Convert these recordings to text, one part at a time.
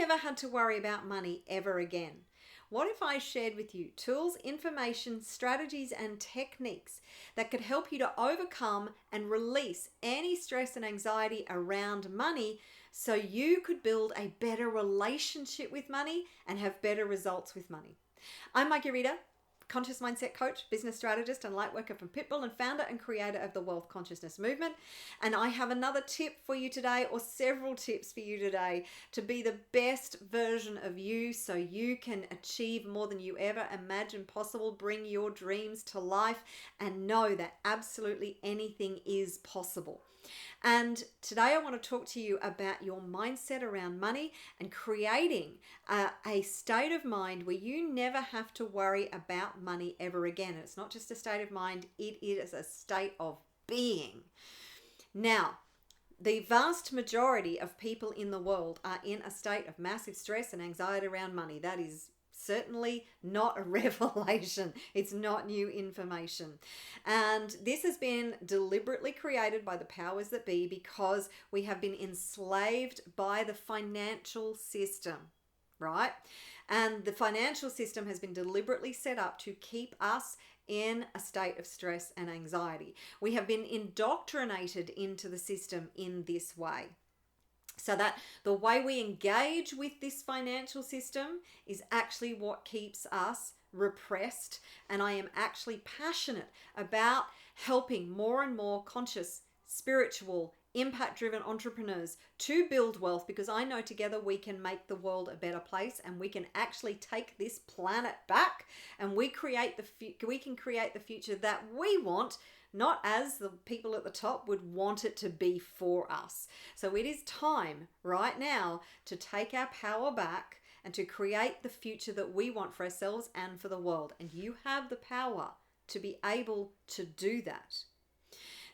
never had to worry about money ever again? What if I shared with you tools, information, strategies, and techniques that could help you to overcome and release any stress and anxiety around money so you could build a better relationship with money and have better results with money? I'm Marguerita, conscious mindset coach, business strategist, and lightworker from Pitbull, and founder and creator of the Wealth Consciousness Movement. And I have another tip for you today, or several tips for you today, to be the best version of you so you can achieve more than you ever imagined possible, bring your dreams to life, and know that absolutely anything is possible. And today I want to talk to you about your mindset around money and creating a state of mind where you never have to worry about money ever again. And it's not just a state of mind, it is a state of being. Now, the vast majority of people in the world are in a state of massive stress and anxiety around money. That is certainly not a revelation. It's not new information. And this has been deliberately created by the powers that be because we have been enslaved by the financial system, right? And the financial system has been deliberately set up to keep us in a state of stress and anxiety. We have been indoctrinated into the system in this way. So that the way we engage with this financial system is actually what keeps us repressed. And I am actually passionate about helping more and more conscious, spiritual, impact-driven entrepreneurs to build wealth, because I know together we can make the world a better place, and we can actually take this planet back, and we can create the future that we want, not as the people at the top would want it to be for us. So it is time right now to take our power back and to create the future that we want for ourselves and for the world. And you have the power to be able to do that.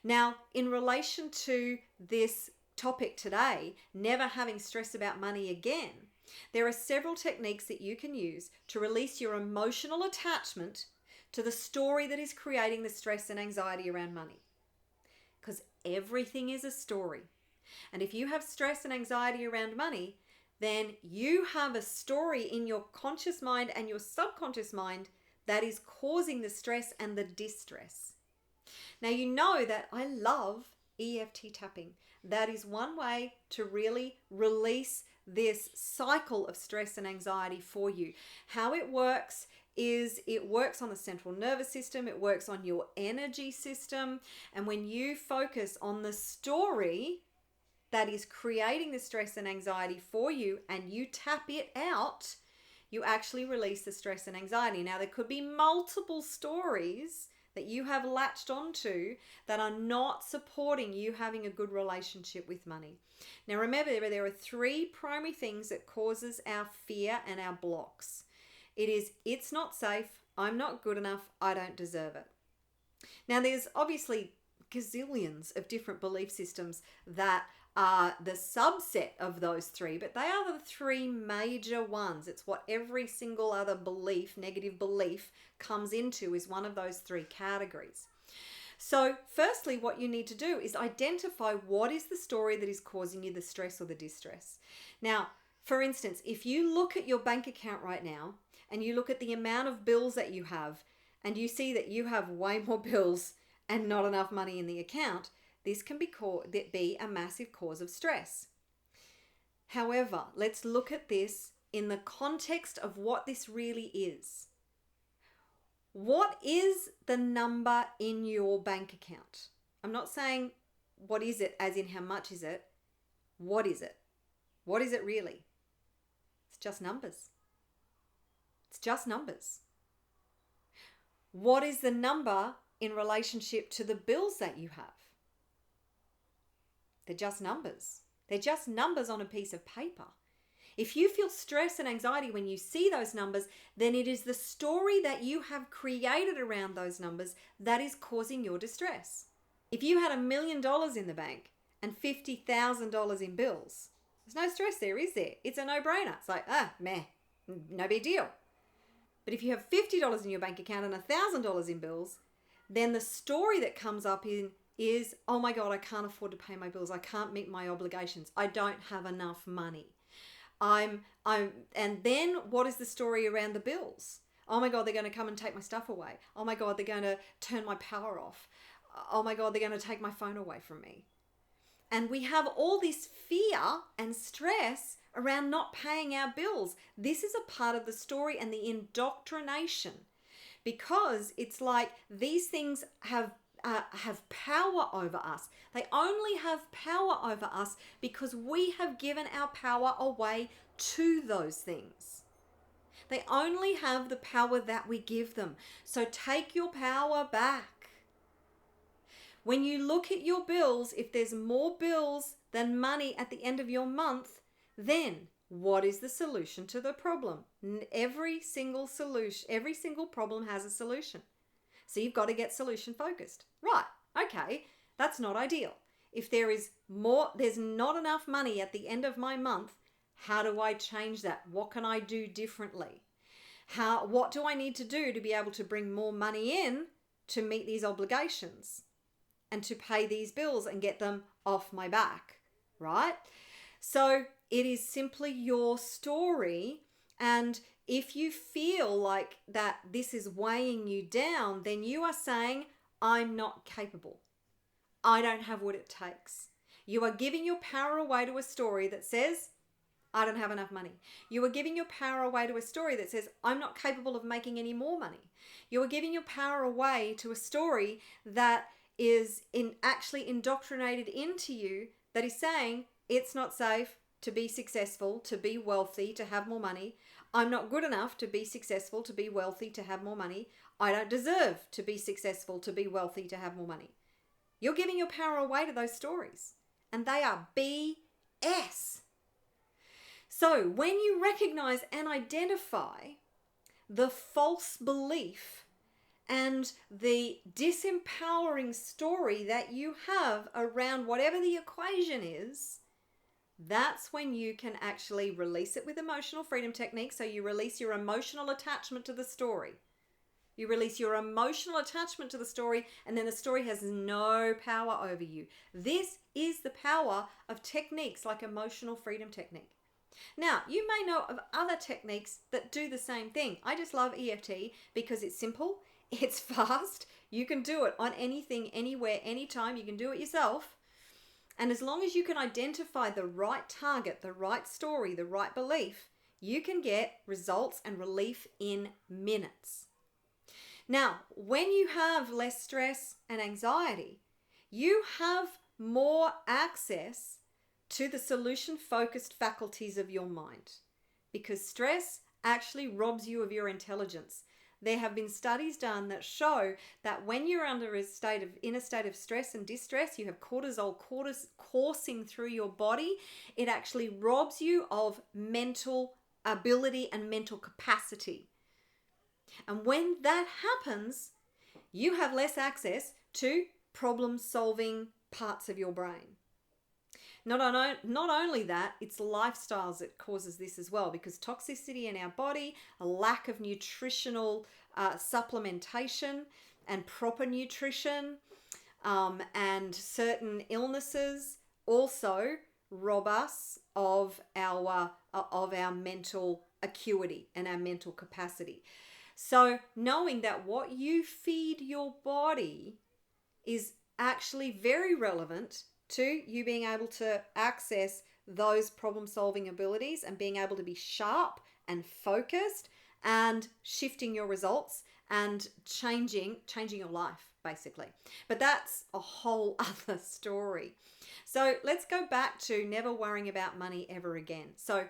Now, in relation to this topic today, never having stress about money again, there are several techniques that you can use to release your emotional attachment to the story that is creating the stress and anxiety around money. Because everything is a story. And if you have stress and anxiety around money, then you have a story in your conscious mind and your subconscious mind that is causing the stress and the distress. Now, you know that I love EFT tapping. That is one way to really release this cycle of stress and anxiety for you. How it works is it works on the central nervous system, it works on your energy system, and when you focus on the story that is creating the stress and anxiety for you and you tap it out, you actually release the stress and anxiety. Now, there could be multiple stories that you have latched onto that are not supporting you having a good relationship with money. Now, remember, there are three primary things that causes our fear and our blocks. It is, it's not safe, I'm not good enough, I don't deserve it. Now, there's obviously gazillions of different belief systems that are the subset of those three, but they are the three major ones. It's what every single other belief, negative belief, comes into, is one of those three categories. So firstly, what you need to do is identify what is the story that is causing you the stress or the distress. Now, for instance, if you look at your bank account right now and you look at the amount of bills that you have and you see that you have way more bills and not enough money in the account, this can be a massive cause of stress. However, let's look at this in the context of what this really is. What is the number in your bank account? I'm not saying what is it as in how much is it. What is it? What is it really? It's just numbers. It's just numbers. What is the number in relationship to the bills that you have? They're just numbers. They're just numbers on a piece of paper. If you feel stress and anxiety when you see those numbers, then it is the story that you have created around those numbers that is causing your distress. If you had $1 million in the bank and $50,000 in bills, there's no stress there, is there? It's a no-brainer. It's like, meh, no big deal. But if you have $50 in your bank account and $1,000 in bills, then the story that comes up is, oh my God, I can't afford to pay my bills. I can't meet my obligations. I don't have enough money. And then what is the story around the bills? Oh my God, they're going to come and take my stuff away. Oh my God, they're going to turn my power off. Oh my God, they're going to take my phone away from me. And we have all this fear and stress around not paying our bills. This is a part of the story and the indoctrination, because it's like these things have power over us. They only have power over us because we have given our power away to those things. They only have the power that we give them. So take your power back. When you look at your bills, if there's more bills than money at the end of your month, then what is the solution to the problem? Every single problem has a solution. So you've got to get solution focused. Right, okay, that's not ideal. If there's not enough money at the end of my month, how do I change that? What can I do differently? What do I need to do to be able to bring more money in to meet these obligations and to pay these bills and get them off my back, right? So it is simply your story. And if you feel like that this is weighing you down, then you are saying, I'm not capable. I don't have what it takes. You are giving your power away to a story that says, I don't have enough money. You are giving your power away to a story that says, I'm not capable of making any more money. You are giving your power away to a story that is actually indoctrinated into you, that is saying it's not safe to be successful, to be wealthy, to have more money. I'm not good enough to be successful, to be wealthy, to have more money. I don't deserve to be successful, to be wealthy, to have more money. You're giving your power away to those stories, and they are BS. So when you recognize and identify the false belief and the disempowering story that you have around whatever the equation is, that's when you can actually release it with emotional freedom techniques. So you release your emotional attachment to the story. You release your emotional attachment to the story, and then the story has no power over you. This is the power of techniques like emotional freedom technique. Now, you may know of other techniques that do the same thing. I just love EFT because it's simple, it's fast, you can do it on anything, anywhere, anytime, you can do it yourself. And as long as you can identify the right target, the right story, the right belief, you can get results and relief in minutes. Now, when you have less stress and anxiety, you have more access to the solution-focused faculties of your mind, because stress actually robs you of your intelligence. There have been studies done that show that when you're in a state of stress and distress, you have cortisol coursing through your body. It actually robs you of mental ability and mental capacity. And when that happens, you have less access to problem-solving parts of your brain. Not only that, it's lifestyles that causes this as well, because toxicity in our body, a lack of nutritional supplementation and proper nutrition, and certain illnesses also rob us of our mental acuity and our mental capacity. So knowing that what you feed your body is actually very relevant to you being able to access those problem-solving abilities and being able to be sharp and focused and shifting your results and changing your life, basically. But that's a whole other story. So let's go back to never worrying about money ever again. So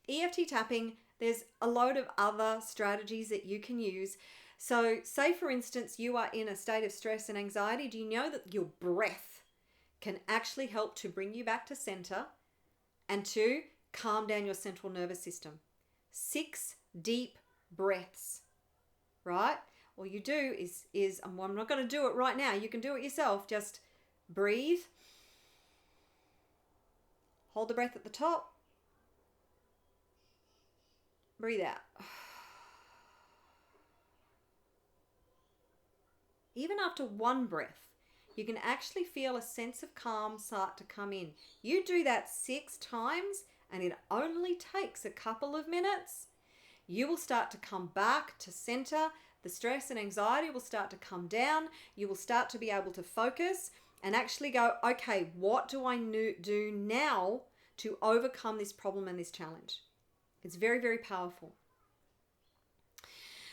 EFT tapping, there's a load of other strategies that you can use. So say, for instance, you are in a state of stress and anxiety. Do you know that your breath can actually help to bring you back to center and to calm down your central nervous system? 6 deep breaths, right? All you do is I'm not going to do it right now. You can do it yourself. Just breathe. Hold the breath at the top. Breathe out. Even after one breath, you can actually feel a sense of calm start to come in. You do that 6 times and it only takes a couple of minutes, you will start to come back to center. The stress and anxiety will start to come down. You will start to be able to focus and actually go, okay, what do I do now to overcome this problem and this challenge? It's very, very powerful.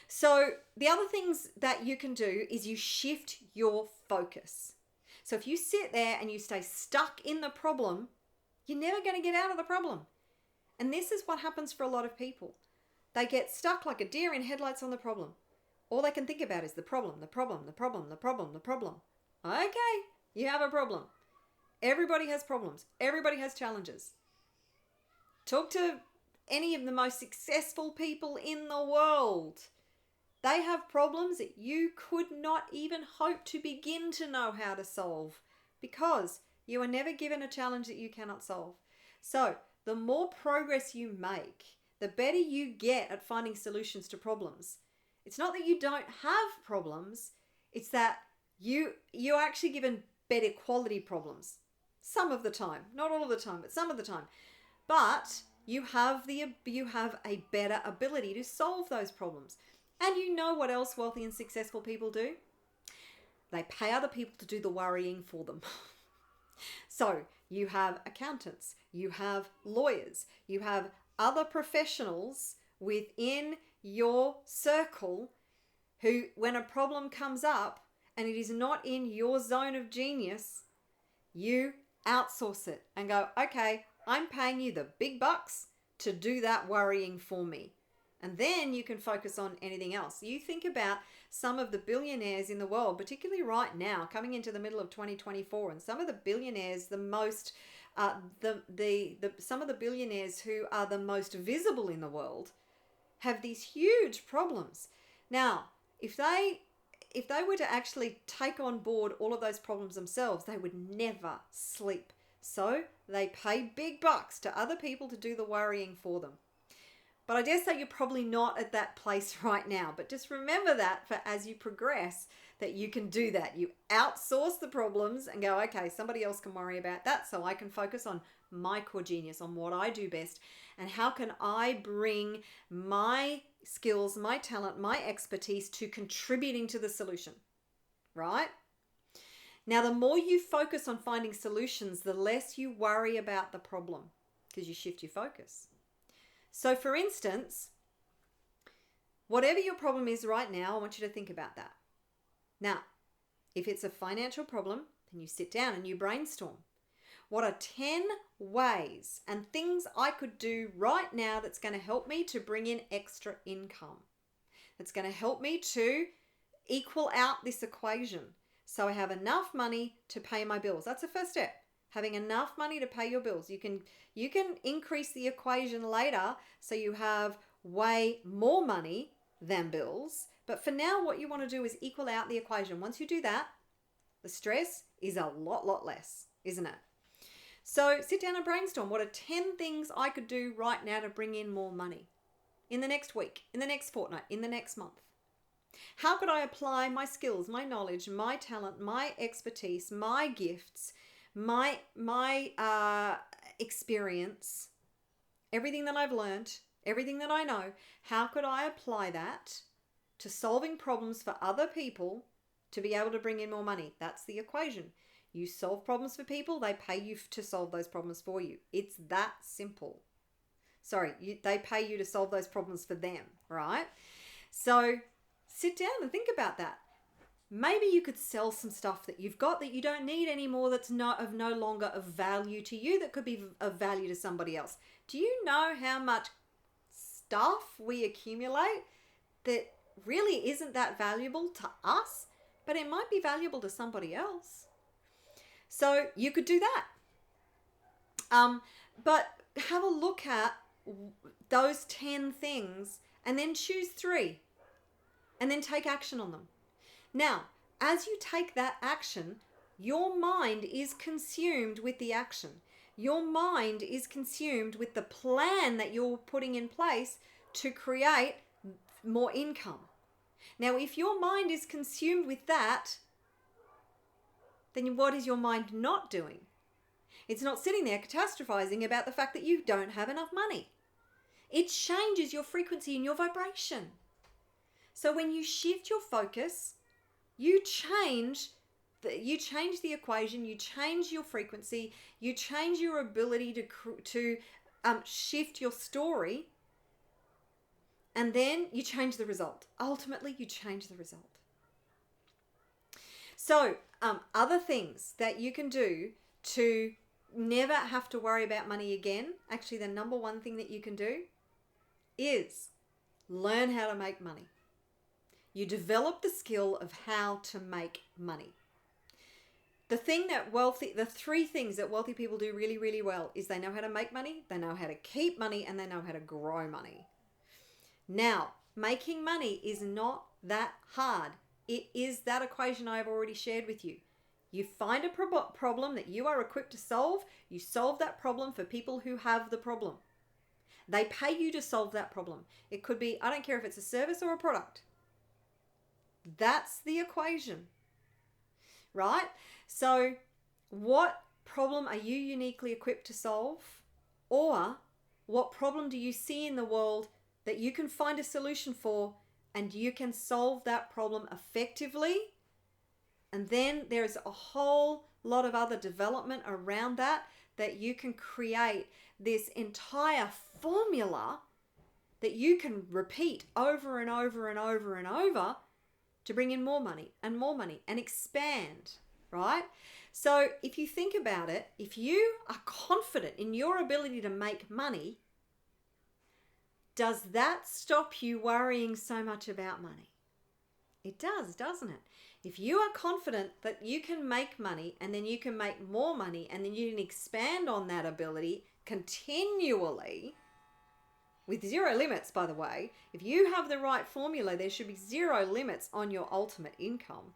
So the other things that you can do is you shift your focus. So if you sit there and you stay stuck in the problem, you're never going to get out of the problem. And this is what happens for a lot of people. They get stuck like a deer in headlights on the problem. All they can think about is the problem, the problem, the problem, the problem, the problem. Okay, you have a problem. Everybody has problems. Everybody has challenges. Talk to any of the most successful people in the world. They have problems that you could not even hope to begin to know how to solve because you are never given a challenge that you cannot solve. So the more progress you make, the better you get at finding solutions to problems. It's not that you don't have problems, it's that you're actually given better quality problems. Some of the time, not all of the time, but some of the time. But you have a better ability to solve those problems. And you know what else wealthy and successful people do? They pay other people to do the worrying for them. So you have accountants, you have lawyers, you have other professionals within your circle who, when a problem comes up and it is not in your zone of genius, you outsource it and go, okay, I'm paying you the big bucks to do that worrying for me. And then you can focus on anything else. You think about some of the billionaires in the world, particularly right now, coming into the middle of 2024, and some of the billionaires, some of the billionaires who are the most visible in the world, have these huge problems. Now, if they were to actually take on board all of those problems themselves, they would never sleep. So they pay big bucks to other people to do the worrying for them. But I dare say you're probably not at that place right now. But just remember that for as you progress, that you can do that. You outsource the problems and go, okay, somebody else can worry about that so I can focus on my core genius, on what I do best, and how can I bring my skills, my talent, my expertise to contributing to the solution, right? Now, the more you focus on finding solutions, the less you worry about the problem because you shift your focus. So for instance, whatever your problem is right now, I want you to think about that. Now, if it's a financial problem, then you sit down and you brainstorm. What are 10 ways and things I could do right now that's going to help me to bring in extra income? That's going to help me to equal out this equation so I have enough money to pay my bills. That's the first step. Having enough money to pay your bills. You can increase the equation later so you have way more money than bills. But for now, what you want to do is equal out the equation. Once you do that, the stress is a lot less, isn't it? So sit down and brainstorm. What are 10 things I could do right now to bring in more money in the next week, in the next fortnight, in the next month? How could I apply my skills, my knowledge, my talent, my expertise, my gifts, my experience, everything that I've learned, everything that I know, how could I apply that to solving problems for other people to be able to bring in more money? That's the equation. You solve problems for people, they pay you to solve those problems for you. It's that simple. They pay you to solve those problems for them, right? So sit down and think about that. Maybe you could sell some stuff that you've got that you don't need anymore, that's no longer of value to you, that could be of value to somebody else. Do you know how much stuff we accumulate that really isn't that valuable to us, but it might be valuable to somebody else? So you could do that. But have a look at those 10 things and then choose 3 and then take action on them. Now, as you take that action, your mind is consumed with the action. Your mind is consumed with the plan that you're putting in place to create more income. Now, if your mind is consumed with that, then what is your mind not doing? It's not sitting there catastrophizing about the fact that you don't have enough money. It changes your frequency and your vibration. So when you shift your focus, you change the equation, you change your frequency, you change your ability to shift your story, and then you change the result. Ultimately, you change the result. So, other things that you can do to never have to worry about money again, actually the number one thing that you can do is learn how to make money. You develop the skill of how to make money. The three things that wealthy people do really, really well is they know how to make money, they know how to keep money, and they know how to grow money. Now, making money is not that hard. It is that equation I have already shared with you. You find a problem that you are equipped to solve, you solve that problem for people who have the problem. They pay you to solve that problem. It could be, I don't care if it's a service or a product. That's the equation, right? So what problem are you uniquely equipped to solve? Or what problem do you see in the world that you can find a solution for and you can solve that problem effectively? And then there's a whole lot of other development around that you can create this entire formula that you can repeat over and over and over and over to bring in more money and expand, right? So if you think about it, if you are confident in your ability to make money, does that stop you worrying so much about money? It does, doesn't it? If you are confident that you can make money and then you can make more money and then you can expand on that ability continually with zero limits, by the way, if you have the right formula, there should be zero limits on your ultimate income.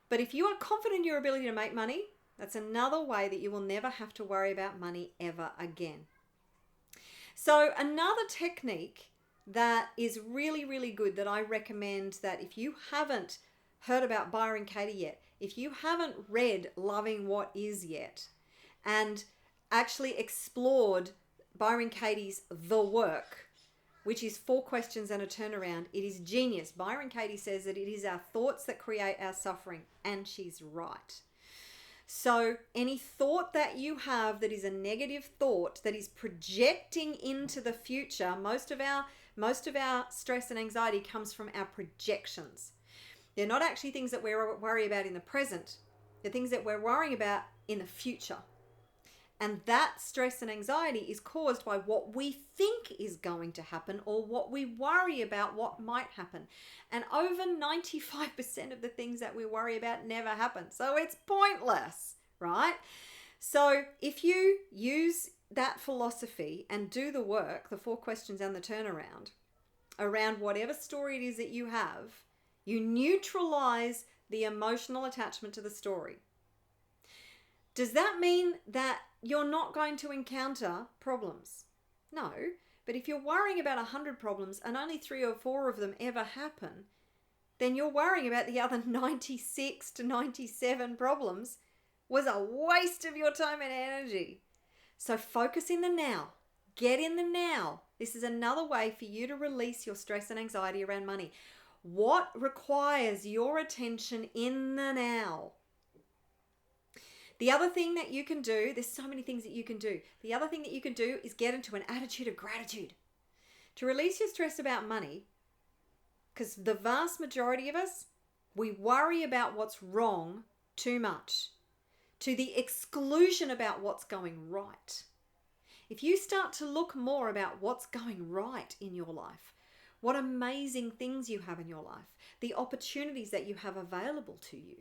But if you are confident in your ability to make money, that's another way that you will never have to worry about money ever again. So another technique that is really, really good that I recommend, that if you haven't heard about Byron Katie yet, if you haven't read Loving What Is yet, and actually explored Byron Katie's The Work, which is 4 questions and a turnaround, it is genius. Byron Katie says that it is our thoughts that create our suffering, and she's right. So any thought that you have that is a negative thought that is projecting into the future, most of our stress and anxiety comes from our projections. They're not actually things that we worry about in the present. They're things that we're worrying about in the future. And that stress and anxiety is caused by what we think is going to happen or what we worry about what might happen. And over 95% of the things that we worry about never happen. So it's pointless, right? So if you use that philosophy and do the work, the 4 questions and the turnaround, around whatever story it is that you have, you neutralize the emotional attachment to the story. Does that mean that you're not going to encounter problems? No, but if you're worrying about 100 problems and only 3 or 4 of them ever happen, then you're worrying about the other 96 to 97 problems was a waste of your time and energy. So focus in the now. Get in the now. This is another way for you to release your stress and anxiety around money. What requires your attention in the now? The other thing that you can do, there's so many things that you can do. The other thing that you can do is get into an attitude of gratitude. To release your stress about money, because the vast majority of us, we worry about what's wrong too much, to the exclusion about what's going right. If you start to look more about what's going right in your life, what amazing things you have in your life, the opportunities that you have available to you,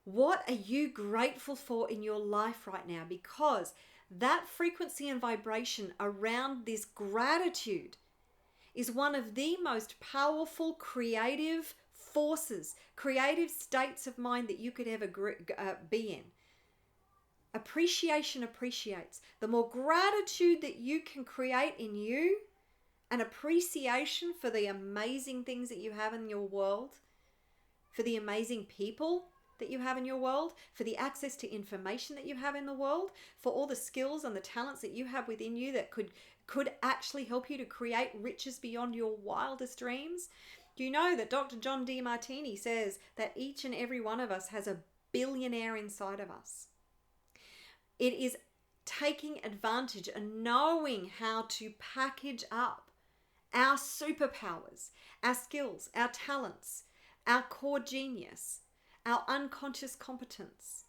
what are you grateful for in your life right now? Because that frequency and vibration around this gratitude is one of the most powerful creative forces, creative states of mind that you could ever be in. Appreciation appreciates. The more gratitude that you can create in you, and appreciation for the amazing things that you have in your world, for the amazing people that you have in your world, for the access to information that you have in the world, for all the skills and the talents that you have within you that could actually help you to create riches beyond your wildest dreams. Do you know that Dr. John Demartini says that each and every one of us has a billionaire inside of us? It is taking advantage and knowing how to package up our superpowers, our skills, our talents, our core genius, our unconscious competence,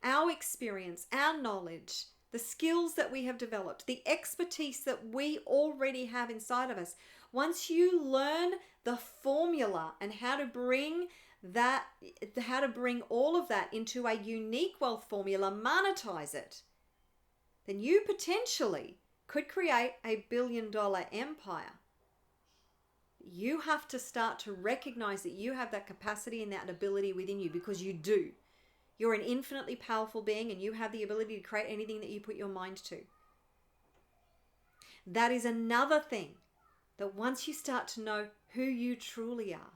our experience, our knowledge, the skills that we have developed, the expertise that we already have inside of us. Once you learn the formula and how to bring all of that into a unique wealth formula, monetize it, then you potentially could create a billion-dollar empire. You have to start to recognize that you have that capacity and that ability within you, because you do. You're an infinitely powerful being and you have the ability to create anything that you put your mind to. That is another thing, that once you start to know who you truly are,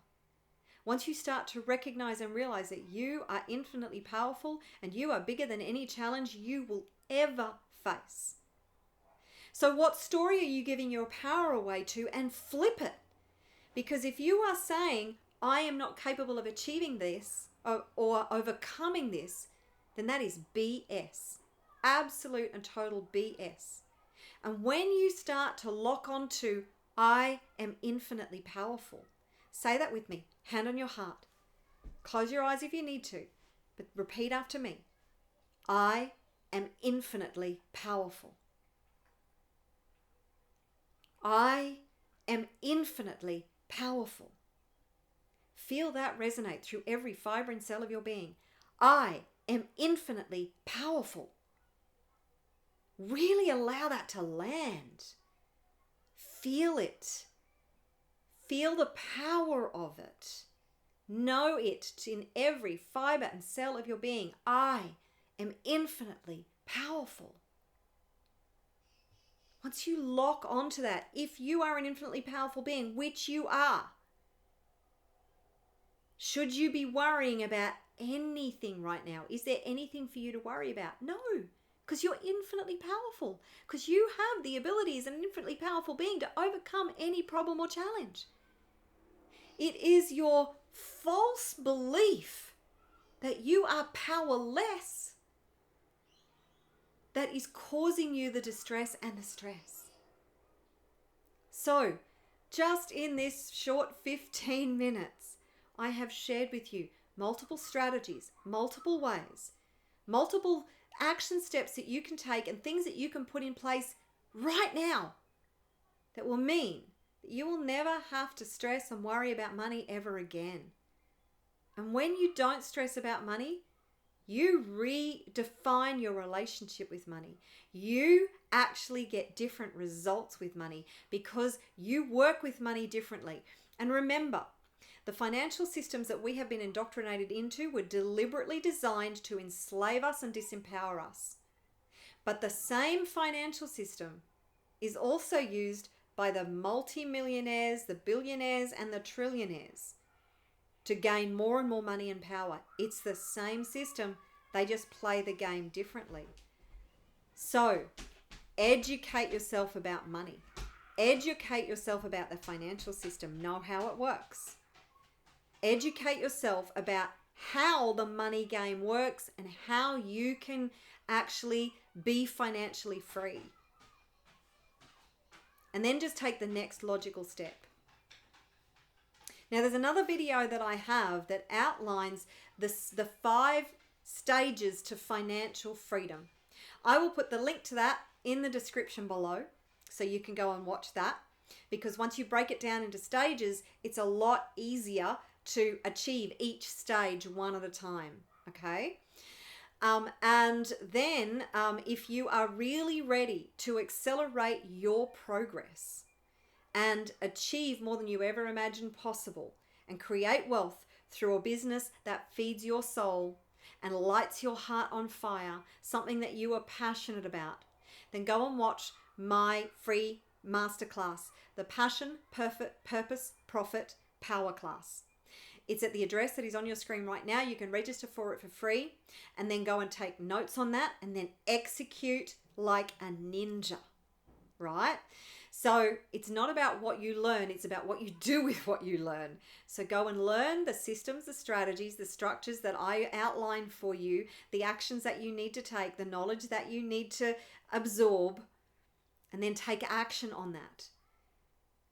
once you start to recognize and realize that you are infinitely powerful and you are bigger than any challenge you will ever face. So what story are you giving your power away to, and flip it? Because if you are saying, I am not capable of achieving this or overcoming this, then that is BS. Absolute and total BS. And when you start to lock onto, I am infinitely powerful, say that with me, hand on your heart. Close your eyes if you need to, but repeat after me. I am infinitely powerful. I am infinitely powerful. Feel that resonate through every fiber and cell of your being. I am infinitely powerful. Really allow that to land. Feel it. Feel the power of it. Know it in every fiber and cell of your being. I am infinitely powerful. Once you lock onto that, if you are an infinitely powerful being, which you are, should you be worrying about anything right now? Is there anything for you to worry about? No, because you're infinitely powerful, because you have the ability as an infinitely powerful being to overcome any problem or challenge. It is your false belief that you are powerless that is causing you the distress and the stress. So, just in this short 15 minutes, I have shared with you multiple strategies, multiple ways, multiple action steps that you can take and things that you can put in place right now that will mean that you will never have to stress and worry about money ever again. And when you don't stress about money, you redefine your relationship with money. You actually get different results with money because you work with money differently. And remember, the financial systems that we have been indoctrinated into were deliberately designed to enslave us and disempower us. But the same financial system is also used by the multimillionaires, the billionaires, and the trillionaires to gain more and more money and power. It's the same system. They just play the game differently. So, educate yourself about money. Educate yourself about the financial system. Know how it works. Educate yourself about how the money game works and how you can actually be financially free. And then just take the next logical step. Now, there's another video that I have that outlines the 5 stages to financial freedom. I will put the link to that in the description below so you can go and watch that, because once you break it down into stages, it's a lot easier to achieve each stage one at a time, okay? And then if you are really ready to accelerate your progress and achieve more than you ever imagined possible and create wealth through a business that feeds your soul and lights your heart on fire, something that you are passionate about, then go and watch my free masterclass, the Passion, Purpose, Profit Power Class. It's at the address that is on your screen right now. You can register for it for free and then go and take notes on that and then execute like a ninja, right? So it's not about what you learn, it's about what you do with what you learn. So go and learn the systems, the strategies, the structures that I outlined for you, the actions that you need to take, the knowledge that you need to absorb, and then take action on that.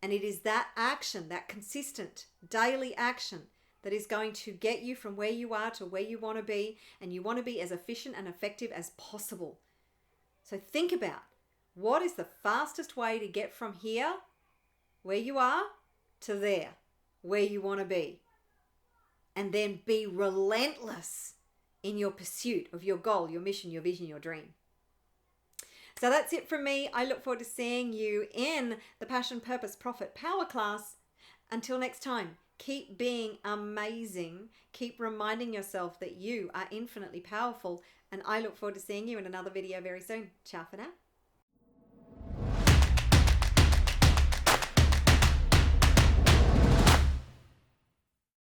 And it is that action, that consistent daily action, that is going to get you from where you are to where you want to be, and you want to be as efficient and effective as possible. So think about, what is the fastest way to get from here, where you are, to there, where you want to be? And then be relentless in your pursuit of your goal, your mission, your vision, your dream. So that's it from me. I look forward to seeing you in the Passion, Purpose, Profit, Power class. Until next time, keep being amazing. Keep reminding yourself that you are infinitely powerful. And I look forward to seeing you in another video very soon. Ciao for now.